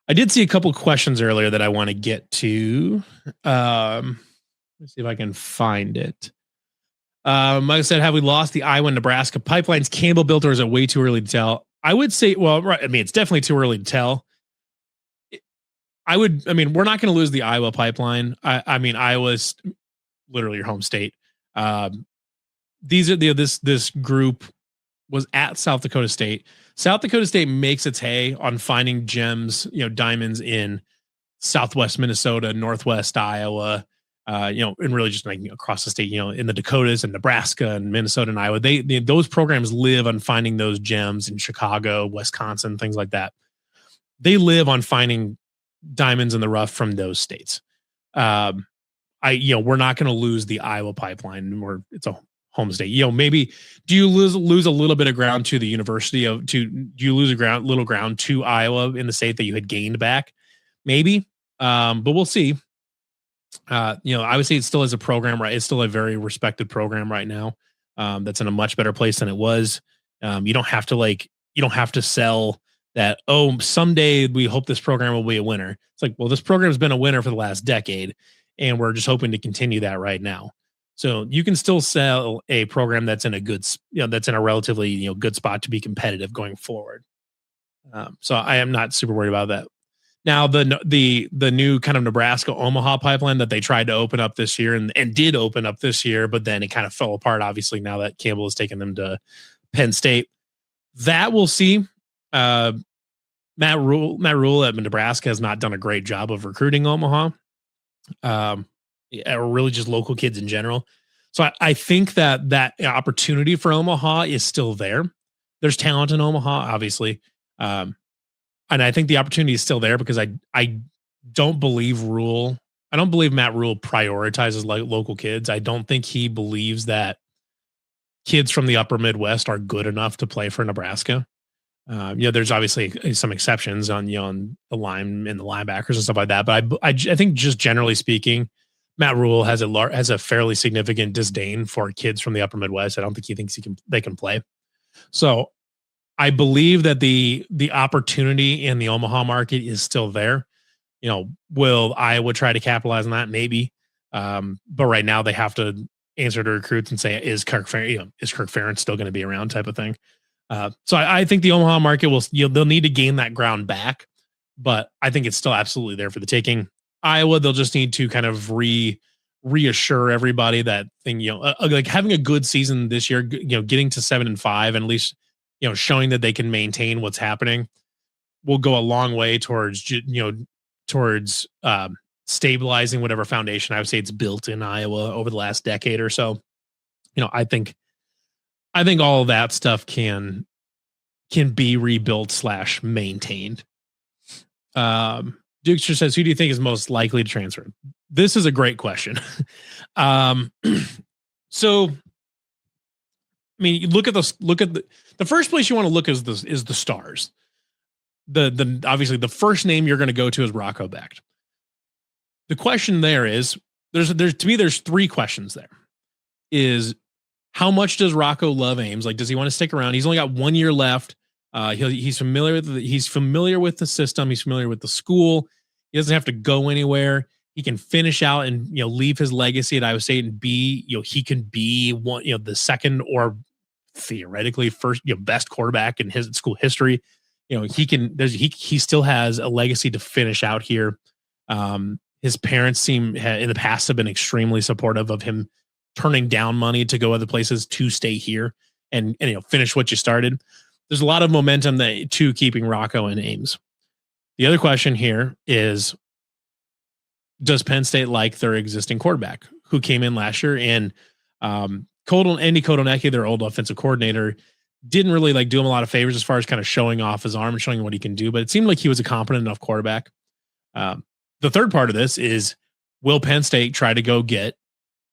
I did see a couple questions earlier that I want to get to. Let's see if I can find it. Like I said, have we lost the Iowa Nebraska pipelines Campbell built, or is it way too early to tell? I would say, well, right. I mean, it's definitely too early to tell. We're not going to lose the Iowa pipeline. I mean, Iowa's literally your home state. These are this group was at South Dakota State. South Dakota State makes its hay on finding gems, diamonds in Southwest Minnesota, Northwest Iowa, and really just like across the state, in the Dakotas and Nebraska and Minnesota and Iowa. Those programs live on finding those gems in Chicago, Wisconsin, things like that. They live on finding diamonds in the rough from those states. We're not going to lose the Iowa pipeline, or it's a home state. Maybe do you lose a little bit of ground to the university do you lose little ground to Iowa in the state that you had gained back? Maybe, but we'll see. I would say it still is a program, right? It's still a very respected program right now. That's in a much better place than it was. You don't have to sell that. Oh, someday we hope this program will be a winner. It's like, well, this program has been a winner for the last decade, and we're just hoping to continue that right now. So you can still sell a program that's in that's in a relatively good spot to be competitive going forward. So I am not super worried about that. Now the new kind of Nebraska Omaha pipeline that they tried to open up this year and did open up this year, but then it kind of fell apart. Obviously, now that Campbell has taken them to Penn State, that we'll see. Matt Rule at Nebraska has not done a great job of recruiting Omaha. Or really just local kids in general. So I think that opportunity for Omaha is still there. There's talent in Omaha, obviously. And I think the opportunity is still there because I don't believe Matt Rule prioritizes local kids. I don't think he believes that kids from the upper Midwest are good enough to play for Nebraska. There's obviously some exceptions on the line and the linebackers and stuff like that. But I think just generally speaking, Matt Rule has a fairly significant disdain for kids from the upper Midwest. I don't think he thinks they can play. So I believe that the opportunity in the Omaha market is still there. Will Iowa try to capitalize on that? Maybe. But right now they have to answer to recruits and say, is Kirk Ferentz still going to be around, type of thing. So I think the Omaha market they'll need to gain that ground back, but I think it's still absolutely there for the taking. Iowa, they'll just need to kind of reassure everybody that thing, like having a good season this year, getting to 7-5, and at least, showing that they can maintain what's happening will go a long way towards stabilizing whatever foundation I would say it's built in Iowa over the last decade or so. I think all of that stuff can be rebuilt / maintained. Dukester says, who do you think is most likely to transfer? This is a great question. So, I mean, you look at the first place you want to look is the stars. The obviously the first name you're going to go to is Rocco Becht. The question there is, there's three questions there. Is how much does Rocco love Ames? Like, does he want to stick around? He's only got 1 year left. He's familiar with the system. He's familiar with the school. He doesn't have to go anywhere. He can finish out and leave his legacy at Iowa State and be he can be one the second or theoretically first best quarterback in his school history. He still has a legacy to finish out here. His parents in the past have been extremely supportive of him turning down money to go other places to stay here and finish what you started. There's a lot of momentum to keeping Rocco and Ames. The other question here is, does Penn State like their existing quarterback who came in last year? And Andy Kotelnicki, their old offensive coordinator, didn't really do him a lot of favors as far as kind of showing off his arm and showing what he can do, but it seemed like he was a competent enough quarterback. The third part of this is, will Penn State try to go get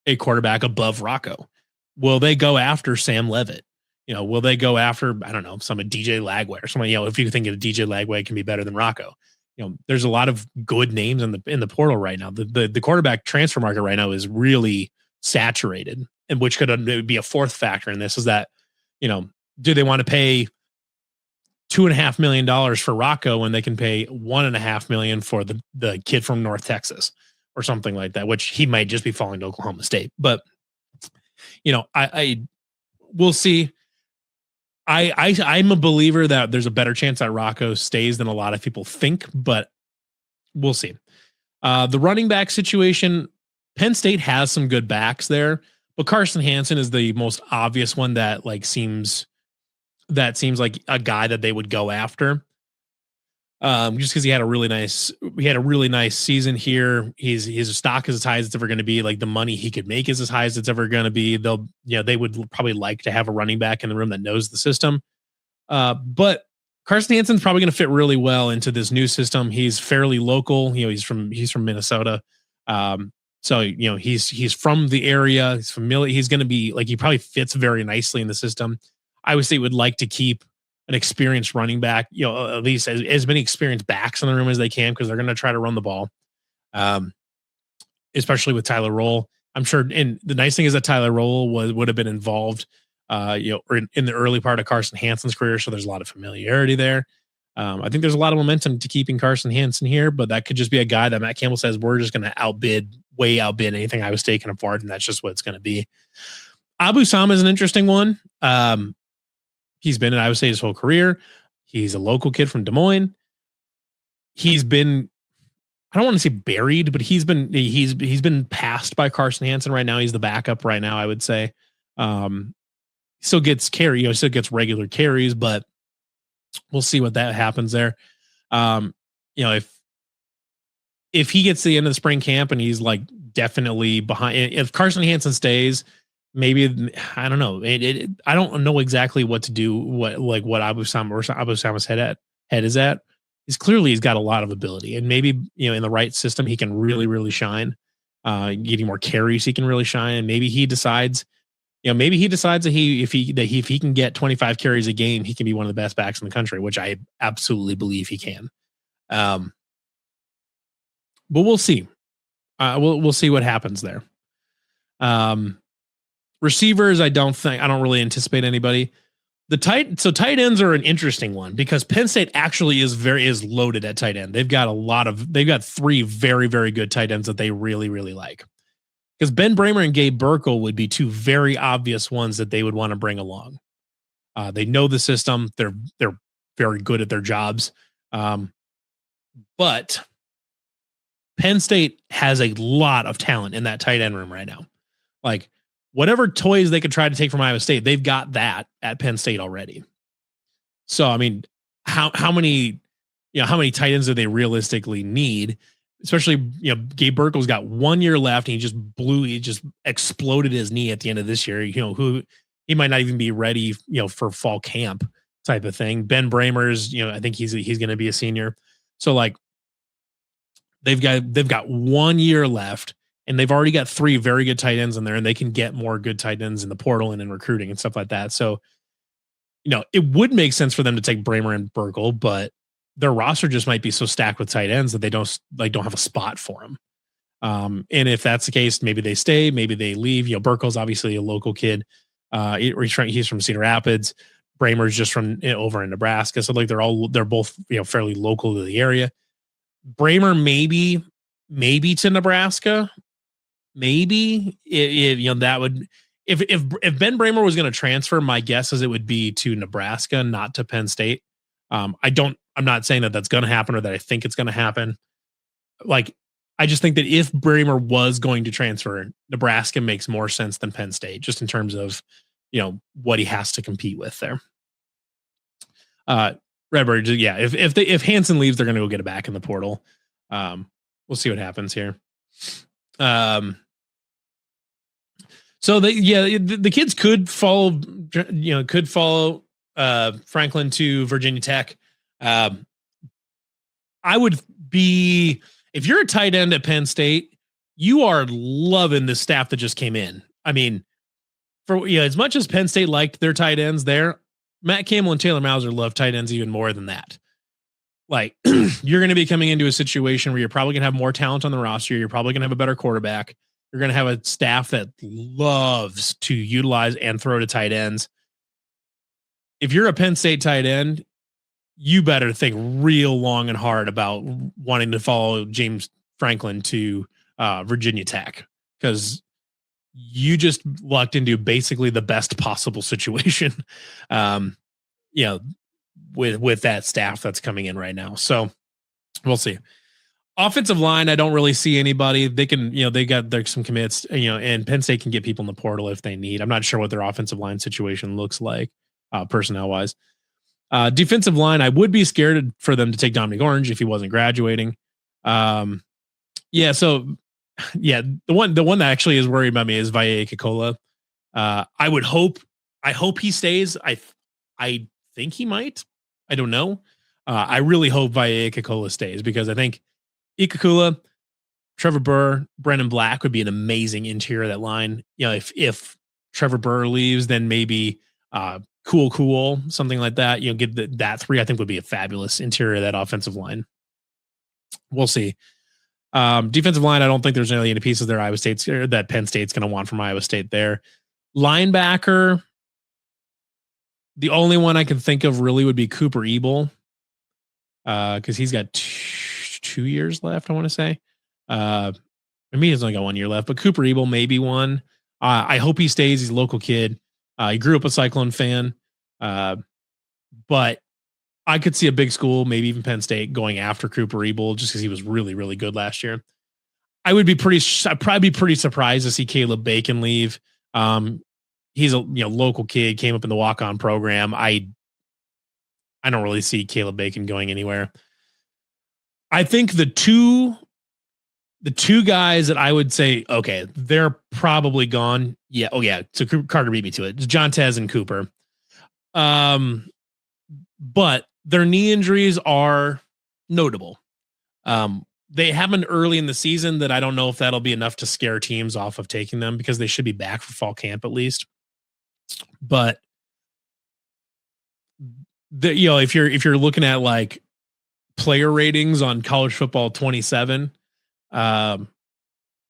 a quarterback above Rocco? Will they go after Sam Levitt? Will they go after, I don't know, some DJ Lagway or somebody, if you think that DJ Lagway can be better than Rocco? There's a lot of good names in the portal right now. The quarterback transfer market right now is really saturated, and which could be a fourth factor in this is that, do they want to pay $2.5 million for Rocco when they can pay $1.5 million for the kid from North Texas or something like that, which he might just be falling to Oklahoma State. But I we'll see. I'm a believer that there's a better chance that Rocco stays than a lot of people think, but we'll see. The running back situation, Penn State has some good backs there, but Carson Hansen is the most obvious one that seems like a guy that they would go after. Just because he had a really nice season here. His stock is as high as it's ever going to be. Like the money he could make is as high as it's ever going to be. They would probably like to have a running back in the room that knows the system. But Carson Hansen's probably going to fit really well into this new system. He's fairly local. He's from Minnesota. So he's from the area. He's familiar. He's going to be he probably fits very nicely in the system. I would say would like to keep an experienced running back, at least as many experienced backs in the room as they can, because they're going to try to run the ball, especially with Tyler Roll. I'm sure. And the nice thing is that Tyler Roll would have been involved, in the early part of Carson Hansen's career. So there's a lot of familiarity there. I think there's a lot of momentum to keeping Carson Hansen here, but that could just be a guy that Matt Campbell says we're just going to way outbid anything I was taking him for, and that's just what it's going to be. Abu Sama is an interesting one. He's been in Iowa State his whole career. He's a local kid from Des Moines. He's been, I don't want to say buried, but he's been passed by Carson Hansen right now. He's the backup right now, I would say. Still gets still gets regular carries, but we'll see what that happens there. If he gets to the end of the spring camp and he's definitely behind, if Carson Hansen stays, maybe I don't know. I don't know exactly what to do. What Abu Sama's head is at. He's got a lot of ability, and maybe in the right system he can really really shine. Getting more carries, he can really shine. And maybe he decides, that if he can get 25 carries a game, he can be one of the best backs in the country, which I absolutely believe he can. But we'll see. We'll see what happens there. Receivers, I don't really anticipate anybody. Tight ends are an interesting one because Penn State actually is loaded at tight end. They've got three very, very good tight ends that they really, really like. Because Ben Bramer and Gabe Burkle would be two very obvious ones that they would want to bring along. They know the system. They're very good at their jobs. But Penn State has a lot of talent in that tight end room right now. Whatever toys they could try to take from Iowa State, they've got that at Penn State already. So, I mean, how many tight ends do they realistically need? Especially, Gabe Burkle's got 1 year left and he just exploded his knee at the end of this year. Who he might not even be ready, for fall camp type of thing. Ben Bramer's, I think he's going to be a senior. So they've got 1 year left. And they've already got three very good tight ends in there, and they can get more good tight ends in the portal and in recruiting and stuff like that. So, it would make sense for them to take Bramer and Burkle, but their roster just might be so stacked with tight ends that they don't have a spot for them. And if that's the case, maybe they stay, maybe they leave. Burkle's obviously a local kid. He's from Cedar Rapids. Bramer's just from over in Nebraska. So they're both, fairly local to the area. Bramer maybe to Nebraska. Maybe that would, if Ben Bramer was going to transfer, my guess is it would be to Nebraska, not to Penn State. I'm not saying that that's going to happen or that I think it's going to happen. I just think that if Bramer was going to transfer, Nebraska makes more sense than Penn State, just in terms of, what he has to compete with there. Redbird, yeah. If Hansen leaves, they're going to go get it back in the portal. We'll see what happens here. So the kids could follow Franklin to Virginia Tech. I would be, if you're a tight end at Penn State, you are loving the staff that just came in. I mean, as much as Penn State liked their tight ends there, Matt Campbell and Taylor Mauser love tight ends even more than that. You're going to be coming into a situation where you're probably going to have more talent on the roster. You're probably going to have a better quarterback. You're going to have a staff that loves to utilize and throw to tight ends. If you're a Penn State tight end, you better think real long and hard about wanting to follow James Franklin to Virginia Tech, because you just lucked into basically the best possible situation, um, you know, with that staff that's coming in right now. So we'll see. Offensive line, I don't really see anybody. They can, they got there's some commits, and Penn State can get people in the portal if they need. I'm not sure what their offensive line situation looks like, personnel wise. Defensive line, I would be scared for them to take Dominic Orange if he wasn't graduating. Yeah, so yeah, the one that actually is worried about me is Vaea Kekola. I hope he stays. I think he might. I don't know. I really hope Vaea Kekola stays, because I think Ikakula, Trevor Burr, Brennan Black would be an amazing interior of that line. If Trevor Burr leaves, then maybe cool, something like that. Get that three, I think, would be a fabulous interior of that offensive line. We'll see. Defensive line, I don't think there's really any pieces there that Penn State's going to want from Iowa State there. Linebacker, the only one I can think of really would be Cooper Ebel, because he's got 2 years left, I want to say. Maybe he's only got 1 year left, but Cooper Ebel may be one. I hope he stays. He's a local kid. He grew up a Cyclone fan. But I could see a big school, maybe even Penn State, going after Cooper Ebel just because he was really, really good last year. I'd probably be pretty surprised to see Caleb Bacon leave. He's a local kid, came up in the walk-on program. I don't really see Caleb Bacon going anywhere. I think the two guys that I would say, okay, they're probably gone. Yeah. Oh yeah. So Carter beat me to it. It's John Tez and Cooper. But their knee injuries are notable. They happened early in the season that I don't know if that'll be enough to scare teams off of taking them, because they should be back for fall camp at least. But if you're looking at like player ratings on College Football 27, John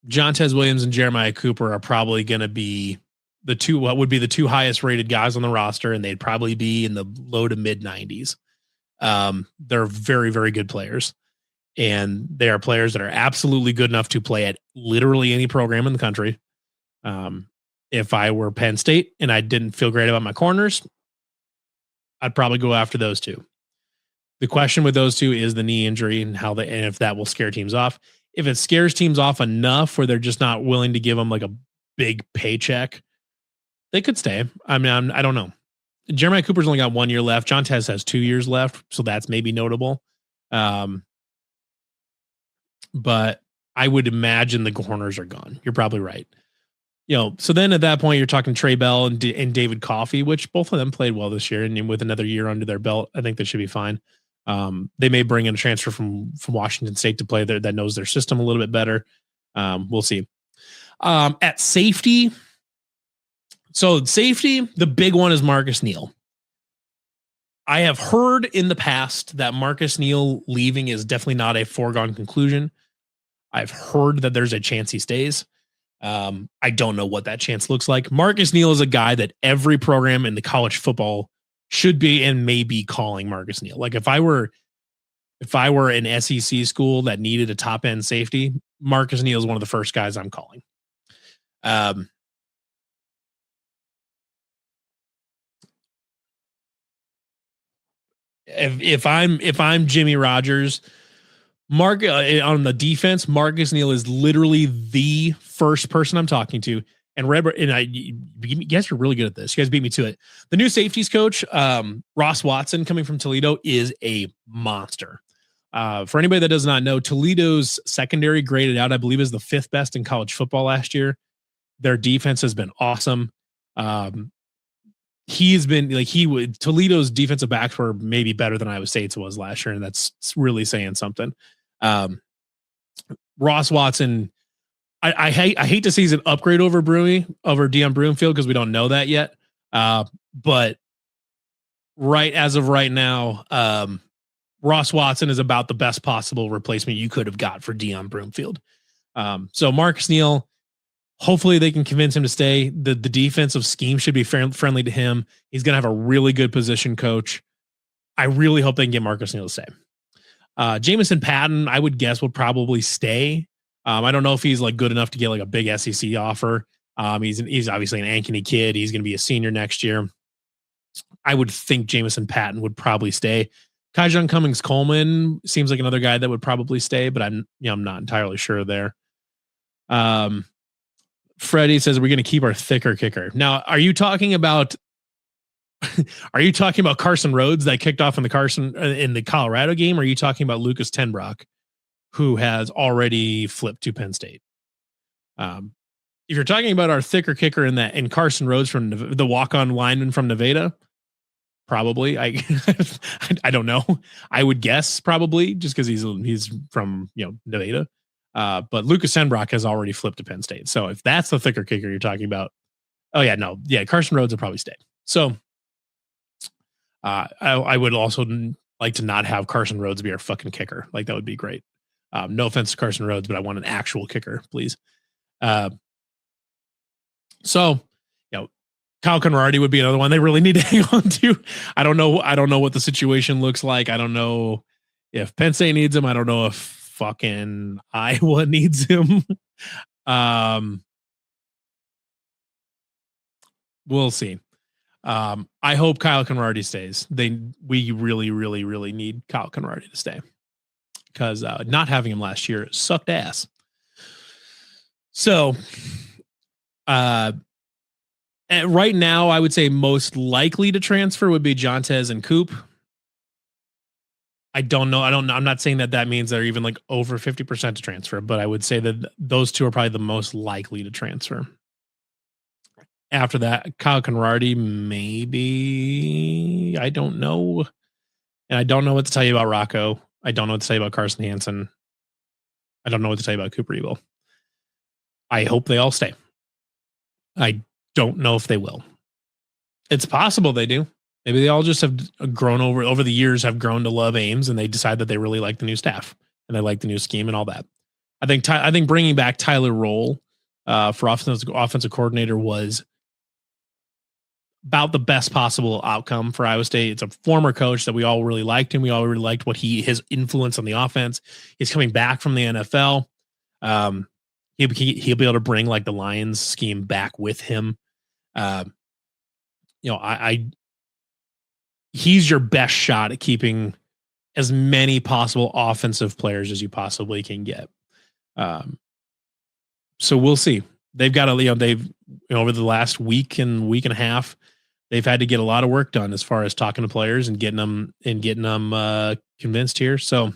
Tez Williams and Jeremiah Cooper are probably going to be what would be the two highest rated guys on the roster, and they'd probably be in the low to mid 90s. They're very, very good players, and they are players that are absolutely good enough to play at literally any program in the country. If I were Penn State and I didn't feel great about my corners, I'd probably go after those two. The question with those two is the knee injury and and if that will scare teams off. If it scares teams off enough where they're just not willing to give them like a big paycheck, they could stay. I mean, I don't know. Jeremiah Cooper's only got 1 year left. John Tez has 2 years left, so that's maybe notable. But I would imagine the corners are gone. You're probably right. So then at that point, you're talking Trey Bell and David Coffey, which both of them played well this year, and with another year under their belt, I think they should be fine. They may bring in a transfer from Washington State to play there that knows their system a little bit better. We'll see. At safety, the big one is Marcus Neal. I have heard in the past that Marcus Neal leaving is definitely not a foregone conclusion. I've heard that there's a chance he stays. I don't know what that chance looks like. Marcus Neal is a guy that every program in the college football should be and may be calling Marcus Neal. Like if I were an SEC school that needed a top end safety, Marcus Neal is one of the first guys I'm calling. If I'm Jimmy Rogers, on the defense, Marcus Neal is literally the first person I'm talking to. And you guys are really good at this. You guys beat me to it. The new safeties coach, Ross Watson, coming from Toledo, is a monster. For anybody that does not know, Toledo's secondary graded out, I believe, is the 5th best in college football last year. Their defense has been awesome. Toledo's defensive backs were maybe better than Iowa State's was last year, and that's really saying something. Ross Watson, I hate to see he's an upgrade over Deion Broomfield, because we don't know that yet. But as of right now, Ross Watson is about the best possible replacement you could have got for Deion Broomfield. So Marcus Neal, hopefully they can convince him to stay. The defensive scheme should be friendly to him. He's going to have a really good position coach. I really hope they can get Marcus Neal to stay. Jamison Patton, I would guess, will probably stay. I don't know if he's like good enough to get like a big SEC offer. He's obviously an Ankeny kid. He's going to be a senior next year. I would think Jamison Patton would probably stay. Kyjon Cummings Coleman seems like another guy that would probably stay, but I'm not entirely sure there. Freddie says we're going to keep our thicker kicker. Now, are you talking about Carson Rhodes that kicked off in the Colorado game? Or are you talking about Lucas Tenbrock, who has already flipped to Penn State? If you're talking about our thicker kicker in Carson Rhodes from the walk-on lineman from Nevada, probably. I don't know. I would guess probably just because he's from Nevada. But Lucas Tenbrock has already flipped to Penn State. So if that's the thicker kicker you're talking about, Carson Rhodes will probably stay. So I would also like to not have Carson Rhodes be our fucking kicker. Like that would be great. No offense to Carson Rhodes, but I want an actual kicker, please. So Kyle Conradi would be another one they really need to hang on to. I don't know what the situation looks like. I don't know if Penn State needs him. I don't know if fucking Iowa needs him. We'll see. I hope Kyle Conradi stays. We really, really, really need Kyle Conradi to stay because not having him last year sucked ass. So, right now, I would say most likely to transfer would be Jontez and Coop. I don't know. I'm not saying that means they're even like over 50% to transfer, but I would say that those two are probably the most likely to transfer. After that, Kyle Conradi, maybe. I don't know. And I don't know what to tell you about Rocco. I don't know what to tell you about Carson Hansen. I don't know what to tell you about Cooper Ebel. I hope they all stay. I don't know if they will. It's possible they do. Maybe they all just have grown over the years, have grown to love Ames, and they decide that they really like the new staff and they like the new scheme and all that. I think bringing back Tyler Roll for offensive coordinator was about the best possible outcome for Iowa State. It's a former coach that we all really liked him. We all really liked his influence on the offense. He's coming back from the NFL. He'll be able to bring like the Lions scheme back with him. He's your best shot at keeping as many possible offensive players as you possibly can get. So we'll see. They've got over the last week and a half, they've had to get a lot of work done as far as talking to players and getting them convinced here. So